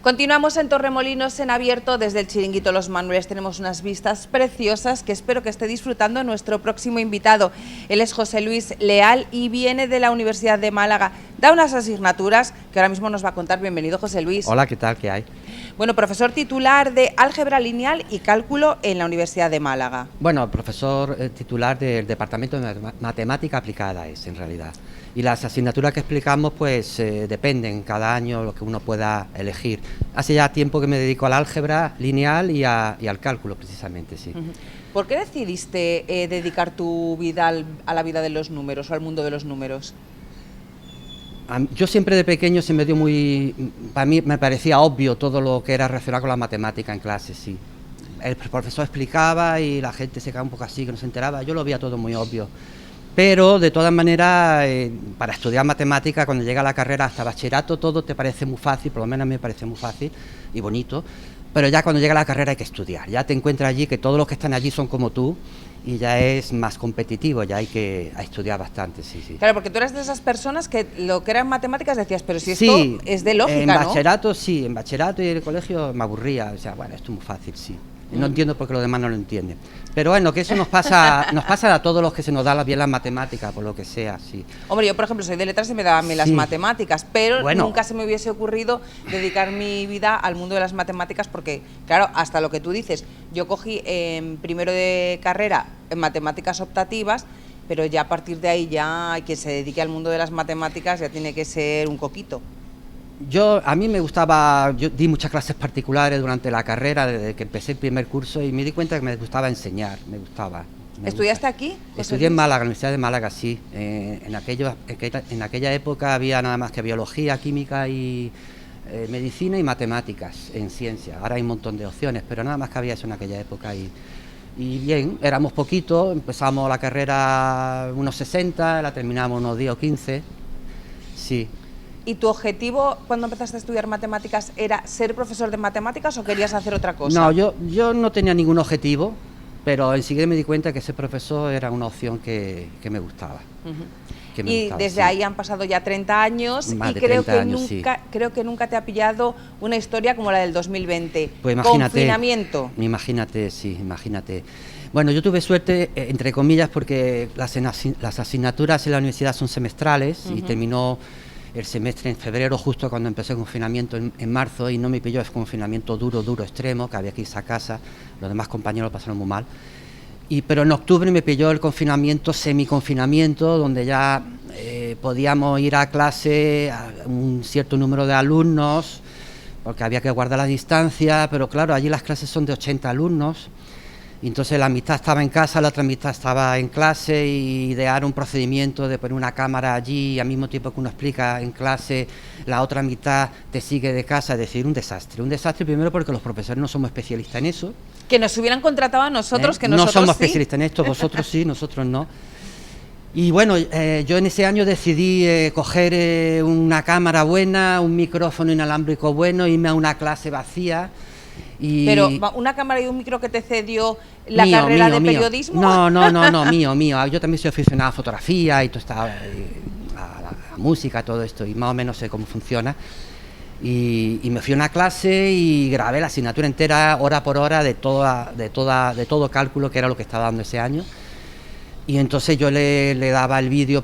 Continuamos en Torremolinos en abierto desde el Chiringuito Los Manueles. Tenemos unas vistas preciosas que espero que esté disfrutando nuestro próximo invitado. Él es José Luis Leal y viene de la Universidad de Málaga. Da unas asignaturas que ahora mismo nos va a contar. Bienvenido, José Luis. Hola, ¿qué tal? ¿Qué hay? Bueno, profesor titular de Álgebra Lineal y Cálculo en la Universidad de Málaga. Bueno, profesor titular del Departamento de Matemática Aplicada es, en realidad. Y las asignaturas que explicamos, pues dependen cada año lo que uno pueda elegir. Hace ya tiempo que me dedico al álgebra lineal y al cálculo, precisamente, sí. ¿Por qué decidiste dedicar tu vida a la vida de los números o al mundo de los números? Yo siempre de pequeño se me dio para mí me parecía obvio todo lo que era relacionado con la matemática en clase, sí. El profesor explicaba y la gente se quedaba un poco así, que no se enteraba, yo lo veía todo muy obvio. Pero de todas maneras, para estudiar matemática, cuando llega a la carrera hasta bachillerato, todo te parece muy fácil, por lo menos a mí me parece muy fácil y bonito, pero ya cuando llega a la carrera hay que estudiar, ya te encuentras allí que todos los que están allí son como tú y ya es más competitivo, ya hay que estudiar bastante, sí, sí. Claro, porque tú eras de esas personas que lo que eran matemáticas decías, pero si esto sí, es de lógica, en ¿no? bachillerato sí, en bachillerato y en el colegio me aburría, o sea, bueno, esto es muy fácil, sí. No entiendo por qué los demás no lo entienden. Pero bueno, que eso nos pasa a todos los que se nos da bien las matemáticas, por lo que sea, sí. Hombre, yo por ejemplo soy de letras y me daban bien las matemáticas, pero bueno, nunca se me hubiese ocurrido dedicar mi vida al mundo de las matemáticas porque, claro, hasta lo que tú dices, yo cogí en primero de carrera en matemáticas optativas, pero ya a partir de ahí ya quien se dedique al mundo de las matemáticas ya tiene que ser un coquito. A mí me gustaba, yo di muchas clases particulares durante la carrera, desde que empecé el primer curso, y me di cuenta que me gustaba enseñar, me gustaba. ¿Estudiaste aquí? Estudié en Málaga, en la Universidad de Málaga, sí. En aquella época había nada más que biología, química y medicina y matemáticas en ciencia. Ahora hay un montón de opciones, pero nada más que había eso en aquella época. Y bien, éramos poquitos, empezamos la carrera unos 60, la terminamos unos 10 o 15, sí. ¿Y tu objetivo cuando empezaste a estudiar matemáticas era ser profesor de matemáticas o querías hacer otra cosa? No, yo no tenía ningún objetivo, pero enseguida me di cuenta que ser profesor era una opción que me gustaba. Y desde ahí han pasado ya 30 años Más y de creo 30 que años, creo que nunca te ha pillado una historia como la del 2020. Pues imagínate. Confinamiento. Imagínate, sí, imagínate. Bueno, yo tuve suerte, entre comillas, porque las asignaturas en la universidad son semestrales y terminó el semestre en febrero, justo cuando empezó el confinamiento en marzo, y no me pilló el confinamiento duro, extremo, que había que irse a casa, los demás compañeros lo pasaron muy mal. Pero en octubre me pilló el confinamiento, semiconfinamiento, donde ya podíamos ir a clase a un cierto número de alumnos, porque había que guardar la distancia, pero claro, allí las clases son de 80 alumnos, y entonces la mitad estaba en casa, la otra mitad estaba en clase, y idear un procedimiento de poner una cámara allí, y al mismo tiempo que uno explica en clase, la otra mitad te sigue de casa, es decir, un desastre primero porque los profesores no somos especialistas en eso. Que nos hubieran contratado a nosotros, que nosotros no somos sí. especialistas en esto, vosotros sí, nosotros no. Y bueno, yo en ese año decidí coger una cámara buena, un micrófono inalámbrico bueno, irme a una clase vacía. Pero una cámara y un micro que te cedió la carrera de periodismo. No, mío. Yo también soy aficionado a fotografía y todo a la música, todo esto, y más o menos sé cómo funciona. Y me fui a una clase y grabé la asignatura entera, hora por hora, de todo cálculo, que era lo que estaba dando ese año. Y entonces yo le daba el vídeo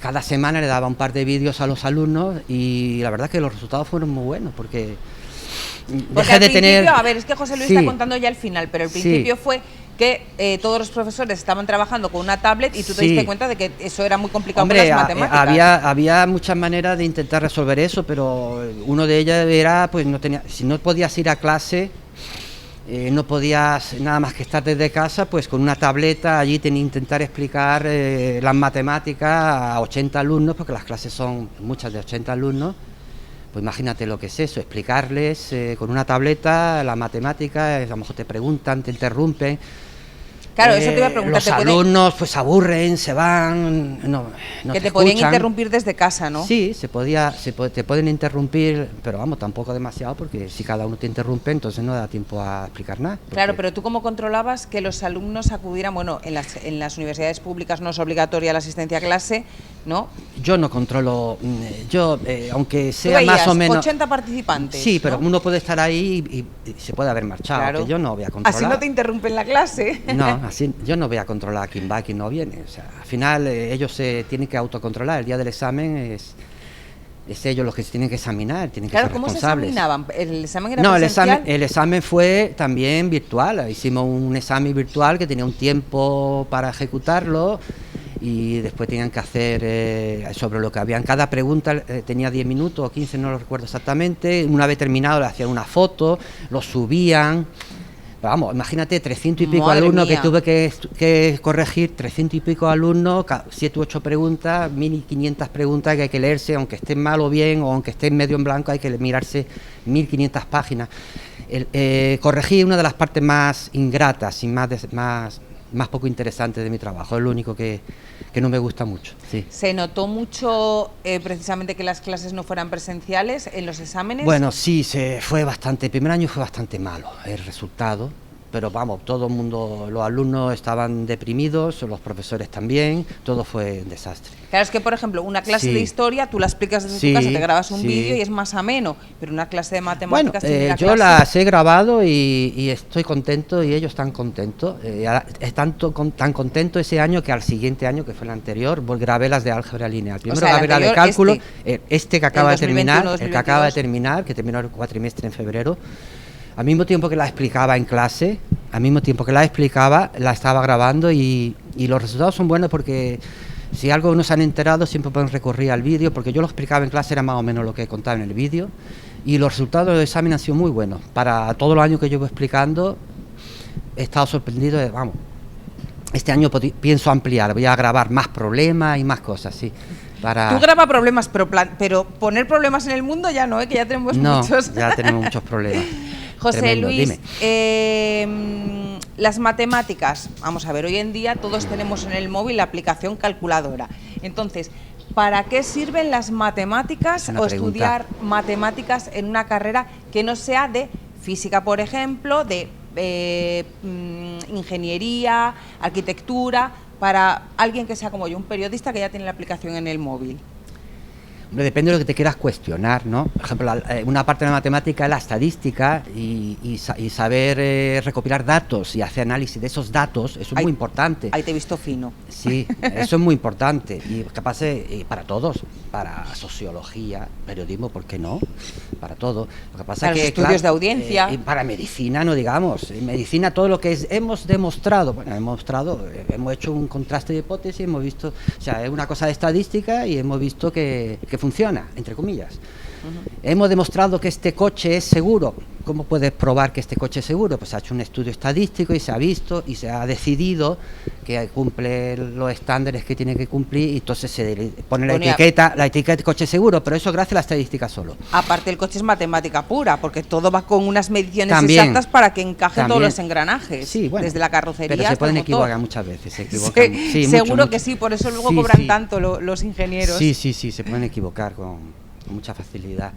cada semana le daba un par de vídeos a los alumnos, y la verdad es que los resultados fueron muy buenos, porque dejé de tener... A ver, es que José Luis está contando ya el final, pero el principio fue que todos los profesores estaban trabajando con una tablet y tú te diste cuenta de que eso era muy complicado para las matemáticas. Había muchas maneras de intentar resolver eso, pero uno de ellas era, pues si no podías ir a clase, no podías nada más que estar desde casa, pues con una tableta allí intentar explicar las matemáticas a 80 alumnos, porque las clases son muchas de 80 alumnos. Pues imagínate lo que es eso, explicarles con una tableta la matemática, a lo mejor te preguntan, te interrumpen. Claro, eso te iba a preguntar. Los alumnos pues se aburren, se van, no que te escuchan. podían interrumpir desde casa, ¿no? Sí, te pueden interrumpir, pero vamos, tampoco demasiado, porque si cada uno te interrumpe, entonces no da tiempo a explicar nada. Claro, pero ¿tú cómo controlabas que los alumnos acudieran? Bueno, en las universidades públicas no es obligatoria la asistencia a clase, ¿no? Yo no controlo, aunque Tú sea veías más o menos... 80 participantes. Sí, pero ¿no? uno puede estar ahí y se puede haber marchado, Claro. que yo no voy a controlar. Así no te interrumpen la clase. No, así yo no voy a controlar quién va, quién no viene. O sea, al final ellos se tienen que autocontrolar. El día del examen es ellos los que se tienen que examinar, tienen que ser responsables. ¿Cómo se examinaban? ¿El examen era No, presencial? el examen fue también virtual. Hicimos un examen virtual que tenía un tiempo para ejecutarlo y después tenían que hacer sobre lo que habían. Cada pregunta tenía 10 minutos o 15, no lo recuerdo exactamente. Una vez terminado le hacían una foto, lo subían. Vamos, imagínate 300 y pico Madre alumnos mía. que tuve que corregir, 300 y pico alumnos, 7 u 8 preguntas, 1500 preguntas que hay que leerse, aunque estén mal o bien, o aunque estén medio en blanco, hay que mirarse 1500 páginas. Corregí una de las partes más ingratas y más poco interesantes de mi trabajo, es lo único que no me gusta mucho. Sí. ¿Se notó mucho precisamente que las clases no fueran presenciales en los exámenes? Bueno, sí, el primer año fue bastante malo el resultado, pero vamos, todo el mundo, los alumnos estaban deprimidos, los profesores también, todo fue un desastre. Claro, es que por ejemplo, una clase Sí. de historia, tú la explicas desde Sí, tu casa, te grabas un sí. vídeo y es más ameno, pero una clase de Bueno, matemáticas tiene la yo clase. las he grabado y estoy contento y ellos están contentos. Están tan contentos ese año que al siguiente año, que fue el anterior, grabé las de álgebra lineal. Primero sea, el grabé la de anterior, cálculo, este que acaba de 2021, terminar, 2022. el que acaba de terminar, que terminó el cuatrimestre en febrero. Al mismo tiempo que la explicaba en clase, al mismo tiempo que la explicaba, la estaba grabando y los resultados son buenos porque si algo no se han enterado siempre pueden recurrir al vídeo, porque yo lo explicaba en clase, era más o menos lo que contaba en el vídeo, y los resultados del examen han sido muy buenos. Para todos los años que llevo explicando, he estado sorprendido vamos, este año pienso ampliar, voy a grabar más problemas y más cosas, sí. Tú grabas problemas, pero poner problemas en el mundo ya no, que ya tenemos muchos. Ya tenemos muchos problemas. José Tremendo, Luis, las matemáticas, vamos a ver, hoy en día todos tenemos en el móvil la aplicación calculadora. Entonces, ¿para qué sirven las matemáticas o estudiar matemáticas en una carrera que no sea de física, por ejemplo, de ingeniería, arquitectura, para alguien que sea como yo, un periodista que ya tiene la aplicación en el móvil? Depende de lo que te quieras cuestionar, ¿no? Por ejemplo, una parte de la matemática es la estadística y saber recopilar datos y hacer análisis de esos datos, eso es muy importante. Ahí te he visto fino. Sí, eso es muy importante y capaz para todos, para sociología, periodismo, ¿por qué no? Para todo. Lo que pasa para que, los estudios de audiencia. Y para medicina, no digamos. En medicina todo lo que hemos demostrado, hemos hecho un contraste de hipótesis, hemos visto, o sea, es una cosa de estadística y hemos visto que funciona, entre comillas. Hemos demostrado que este coche es seguro. ¿Cómo puedes probar que este coche es seguro? Pues se ha hecho un estudio estadístico y se ha visto y se ha decidido que cumple los estándares que tiene que cumplir y entonces se pone la etiqueta de coche seguro, pero eso gracias a la estadística solo. Aparte el coche es matemática pura, porque todo va con unas mediciones exactas para que encajen todos los engranajes, sí, bueno, desde la carrocería pero se pueden hasta el motor. equivocar muchas veces, se equivocan. Sí, seguro mucho. Que sí, por eso luego cobran tanto los ingenieros. Sí, se pueden equivocar con mucha facilidad.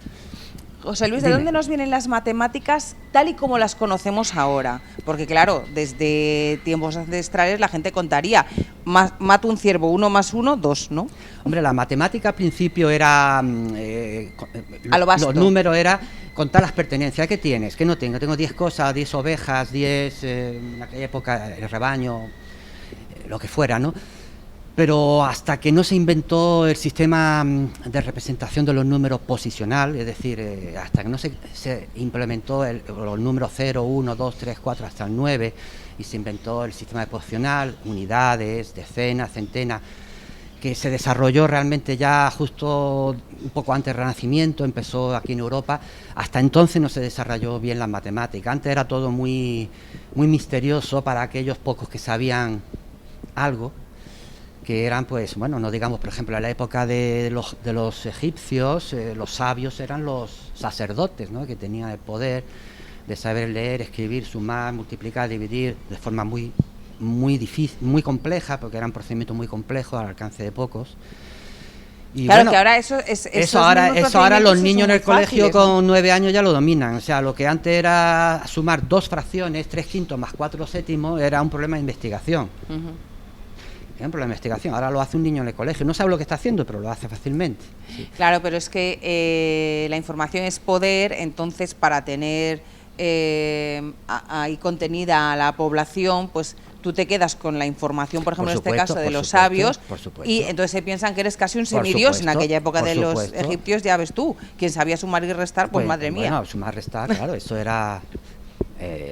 José Luis, ¿de dónde nos vienen las matemáticas tal y como las conocemos ahora? Porque claro, desde tiempos ancestrales la gente contaría, mato un ciervo, 1 más 1, 2, ¿no? Hombre, la matemática al principio era, a lo vasto. Los números era contar las pertenencias. ¿Qué tienes? ¿Qué no tengo? Tengo 10 cosas, 10 ovejas, 10, en aquella época el rebaño, lo que fuera, ¿no? Pero hasta que no se inventó el sistema de representación de los números posicional, es decir, hasta que no se implementó los números 0, 1, 2, 3, 4 hasta el 9 y se inventó el sistema de posicional, unidades, decenas, centenas, que se desarrolló realmente ya justo un poco antes del Renacimiento, empezó aquí en Europa, hasta entonces no se desarrolló bien la matemática. Antes era todo muy misterioso para aquellos pocos que sabían algo, que eran, pues, bueno, no digamos, por ejemplo, en la época de los egipcios, los sabios eran los sacerdotes, ¿no? Que tenían el poder de saber leer, escribir, sumar, multiplicar, dividir de forma muy muy difícil, muy compleja, porque eran procedimientos muy complejos al alcance de pocos. Y claro, bueno, que ahora eso ahora los niños en el colegio fáciles, con 9 años ya lo dominan. O sea, lo que antes era sumar 2 fracciones, 3 quintos más 4 séptimos, era un problema de investigación. Era un problema de investigación. Ahora lo hace un niño en el colegio. No sabe lo que está haciendo, pero lo hace fácilmente. Sí. Claro, pero es que la información es poder, entonces para tener ahí contenida a la población, pues tú te quedas con la información, por ejemplo, en este caso de los sabios, y entonces se piensan que eres casi un semidios. En aquella época de los egipcios, ya ves tú, quien sabía sumar y restar, pues madre mía. Bueno, sumar y restar, claro, eso era...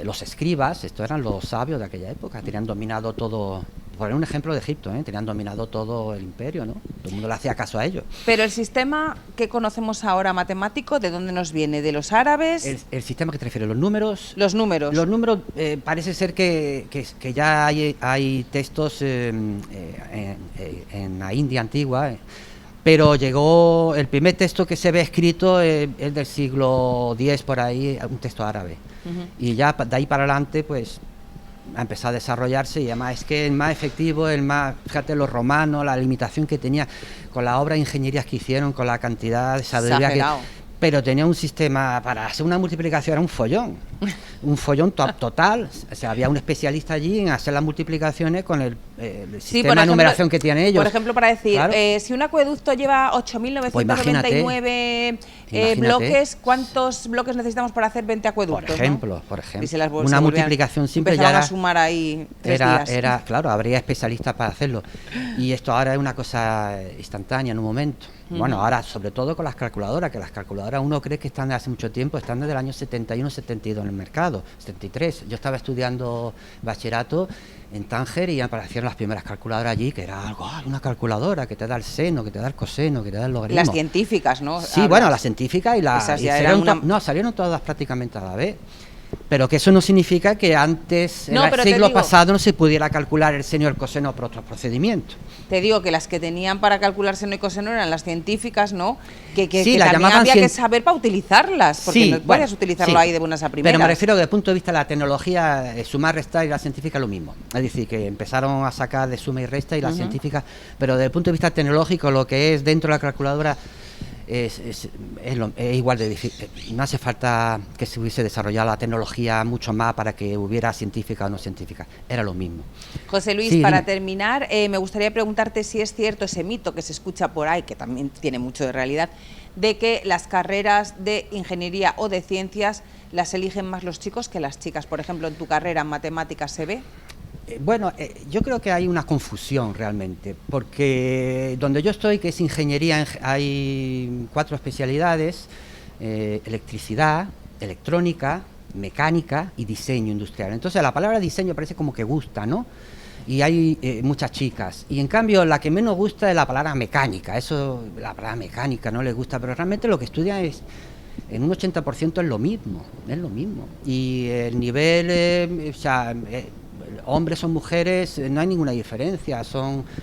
los escribas, estos eran los sabios de aquella época, tenían dominado todo, por un ejemplo de Egipto, tenían dominado todo el imperio, ¿no? Todo el mundo le hacía caso a ellos. Pero el sistema que conocemos ahora matemático, ¿de dónde nos viene? ¿De los árabes? El sistema que te refieres, los números. Los números. Los números, parece ser que ya hay textos en la India antigua, pero llegó, el primer texto que se ve escrito es del siglo X por ahí, un texto árabe. Y ya de ahí para adelante, pues, ha empezado a desarrollarse, y además es que el más efectivo, el más, fíjate, los romanos, la limitación que tenía con la obra de ingenierías que hicieron, con la cantidad de sabiduría que... Pero tenía un sistema para hacer una multiplicación, era un follón total. O sea, había un especialista allí en hacer las multiplicaciones con el sistema de numeración que tienen ellos. Por ejemplo, para decir, claro, si un acueducto lleva 8.999 bloques, ¿cuántos bloques necesitamos para hacer 20 acueductos? Por ejemplo, una multiplicación simple ya era, a sumar ahí 3 días. Claro, habría especialistas para hacerlo. Y esto ahora es una cosa instantánea en un momento. Bueno, ahora sobre todo con las calculadoras, que las calculadoras uno cree que están de hace mucho tiempo, están desde el año 71, 72 en el mercado, 73. Yo estaba estudiando bachillerato en Tánger y aparecieron las primeras calculadoras allí, que era algo, una calculadora que te da el seno, que te da el coseno, que te da el logaritmo. Las científicas, ¿no? Sí, bueno, las científicas y las... salieron todas prácticamente a la vez. Pero que eso no significa que antes, en el siglo pasado, no se pudiera calcular el seno y el coseno por otros procedimientos. Te digo que las que tenían para calcular seno y coseno eran las científicas, ¿no? Que sí, también había que saber para utilizarlas, porque no puedes utilizarlo ahí de buenas a primeras. Pero me refiero que desde el punto de vista de la tecnología, sumar, restar y la científica lo mismo. Es decir, que empezaron a sacar de suma y resta y la científica, pero desde el punto de vista tecnológico, lo que es dentro de la calculadora... Es igual de difícil. No hace falta que se hubiese desarrollado la tecnología mucho más para que hubiera científica o no científica, era lo mismo. José Luis, para terminar, me gustaría preguntarte si es cierto ese mito que se escucha por ahí, que también tiene mucho de realidad, de que las carreras de ingeniería o de ciencias las eligen más los chicos que las chicas. Por ejemplo, en tu carrera en matemáticas se ve. Bueno, yo creo que hay una confusión realmente, porque donde yo estoy, que es ingeniería, hay 4 especialidades, electricidad, electrónica, mecánica y diseño industrial. Entonces la palabra diseño parece como que gusta, ¿no? Y hay muchas chicas, y en cambio la que menos gusta es la palabra mecánica. La palabra mecánica no les gusta, pero realmente lo que estudian es... En un 80% es lo mismo, y el nivel, hombres o mujeres, no hay ninguna diferencia,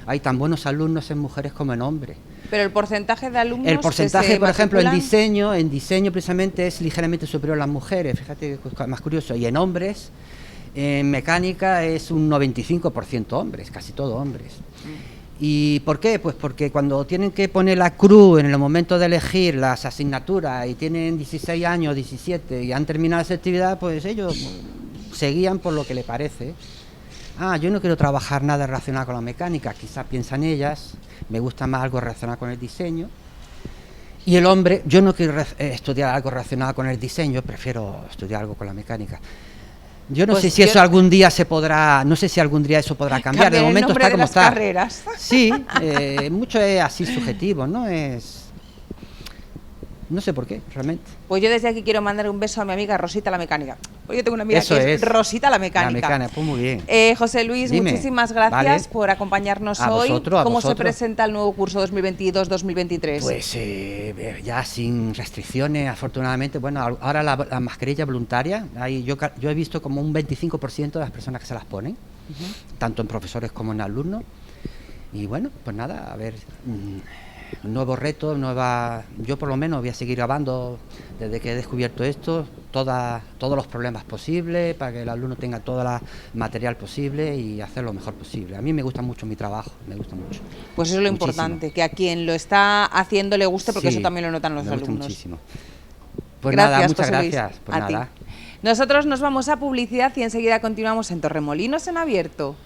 hay tan buenos alumnos en mujeres como en hombres. Pero el porcentaje de alumnos... El porcentaje, por ejemplo, en diseño precisamente es ligeramente superior a las mujeres, fíjate que más curioso, y en hombres, en mecánica es un 95% hombres, casi todo hombres. ¿Y por qué? Pues porque cuando tienen que poner la cruz en el momento de elegir las asignaturas y tienen 16 años, 17 y han terminado esa actividad, pues ellos se guían por lo que les parece. Yo no quiero trabajar nada relacionado con la mecánica, quizás piensan ellas, me gusta más algo relacionado con el diseño. Y el hombre, yo no quiero estudiar algo relacionado con el diseño, prefiero estudiar algo con la mecánica. Yo no sé si eso algún día eso podrá cambiar. De momento está como está. Carreras. Sí, mucho es así subjetivo, no sé por qué, realmente. Pues yo desde aquí quiero mandar un beso a mi amiga Rosita la mecánica. Porque yo tengo una amiga que es Rosita la mecánica. La mecánica, pues muy bien. José Luis, muchísimas gracias por acompañarnos hoy. ¿Cómo se presenta el nuevo curso 2022-2023? Pues ya sin restricciones, afortunadamente. Bueno, ahora la mascarilla voluntaria, yo he visto como un 25% de las personas que se las ponen, tanto en profesores como en alumnos. Y bueno, pues nada, a ver, nuevos retos, yo por lo menos voy a seguir grabando desde que he descubierto esto, todos los problemas posibles, para que el alumno tenga todo el material posible y hacer lo mejor posible. A mí me gusta mucho mi trabajo, me gusta mucho. Pues eso es lo importante, que a quien lo está haciendo le guste, porque sí, eso también lo notan los me gusta alumnos. Muchísimo. Pues Gracias, nada, muchas José Luis, gracias. Pues a nada. ti. Nosotros nos vamos a publicidad y enseguida continuamos en Torremolinos en Abierto.